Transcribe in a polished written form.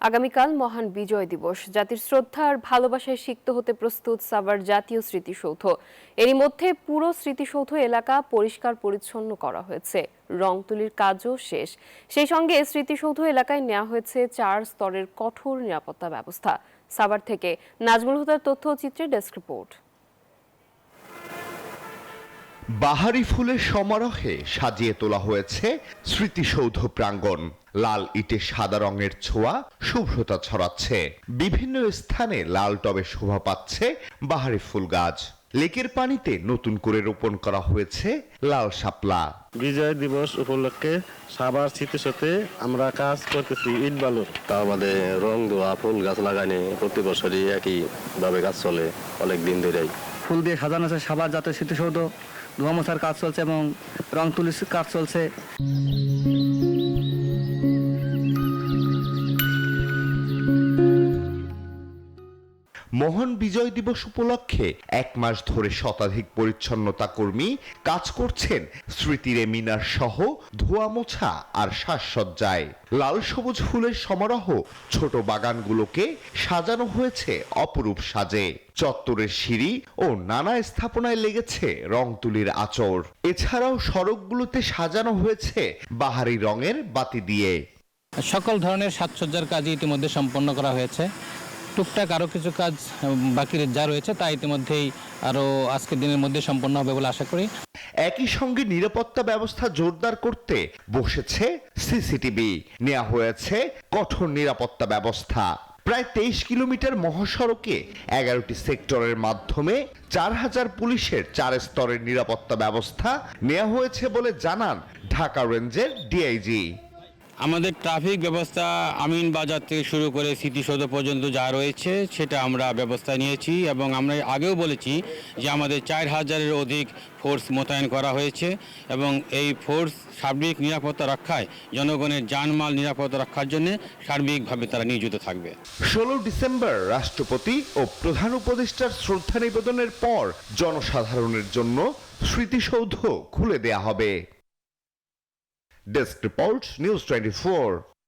আগামীকাল মহান বিজয় দিবস। জাতির শ্রদ্ধা আর ভালোবাসায় সিক্ত হতে প্রস্তুত সাভার জাতীয় স্মৃতিসৌধ। এরই মধ্যে পুরো স্মৃতিসৌধ এলাকা পরিষ্কার পরিচ্ছন্ন করা হয়েছে, রং তুলির কাজও শেষ। সেই সঙ্গে স্মৃতিসৌধ এলাকায় নেওয়া হয়েছে 4 স্তরের কঠোর নিরাপত্তা ব্যবস্থা। সাভার থেকে নাজমুল হুদার তথ্যচিত্রে ডেস্ক রিপোর্ট। বাহারি ফুলের সমারোহে সাজিয়ে তোলা হয়েছে স্মৃতিসৌধ প্রাঙ্গণ। লাল ইটে সাদা রঙের ছোঁয়া শুভ্রতা ছড়াচ্ছে। বিভিন্ন স্থানে লাল টবে শোভা পাচ্ছে বাহারি ফুল গাছ। লেকের পানিতে নতুন করে রোপণ করা হয়েছে লাল শাপলা। বিজয় দিবস উপলক্ষে সাভার স্মৃতিসৌধে আমরা কাজ করতেছি ইট বালুর। তার বাদে রং দেওয়া ফুল গাছ লাগানি প্রতি বছরই একইভাবে কাজ চলে অনেক দিন ধরেই। ফুল দিয়ে সাজানো আছে সাভার জাতীয় স্মৃতিসৌধ, ধোয়া মোছার কাজ চলছে এবং রং তুলির কাজ চলছে। মহান বিজয় দিবস উপলক্ষে 1 মাস ধরে শতাধিক পরিচ্ছন্নতা কর্মী কাজ করছেন স্মৃতির মিনার সহ ধোয়া মোছা আর সাজসজ্জায়। লাল সবুজ ফুলের সমারোহ ছোট বাগানগুলোকে সাজানো হয়েছে অপরূপ সাজে। চত্বরের সিঁড়ি ও নানা স্থাপনায় লেগেছে রং তুলির আঁচড়। এছাড়াও সড়কগুলোতে সাজানো হয়েছে বাহারি রঙের বাতি দিয়ে। সকল ধরনের সাজসজ্জার কাজ ইতিমধ্যে সম্পন্ন করা হয়েছে। টুকটাক আরও কিছু কাজ বাকি যা রয়েছে তা ইতিমধ্যেই আরও আজকের দিনের মধ্যে সম্পন্ন হবে বলে আশা করি। একই সঙ্গে নিরাপত্তা ব্যবস্থা জোরদার করতে বসেছে সিসিটিভি, নেওয়া হয়েছে কঠোর নিরাপত্তা ব্যবস্থা। প্রায় 23 কিলোমিটার মহাসড়কে 11টি সেক্টরের মাধ্যমে 4000 পুলিশের 4 স্তরের নিরাপত্তা ব্যবস্থা নেওয়া হয়েছে বলে জানান ঢাকা রেঞ্জের ডিআইজি। আমাদের ট্রাফিক ব্যবস্থা আমিন বাজার থেকে শুরু করে স্মৃতিসৌধ পর্যন্ত যা রয়েছে সেটা আমরা ব্যবস্থা নিয়েছি এবং আমরা আগেও বলেছি যে আমাদের 4000-এর অধিক ফোর্স মোতায়েন করা হয়েছে এবং এই ফোর্স সার্বিক নিরাপত্তা রক্ষায় জনগণের জানমাল নিরাপত্তা রক্ষার জন্য সার্বিকভাবে তারা নিয়োজিত থাকবে। 16 ডিসেম্বর রাষ্ট্রপতি ও প্রধান উপদেষ্টার শ্রদ্ধা নিবেদনের পর জনসাধারণের জন্য স্মৃতিসৌধ খুলে দেয়া হবে। Desk report, news 24।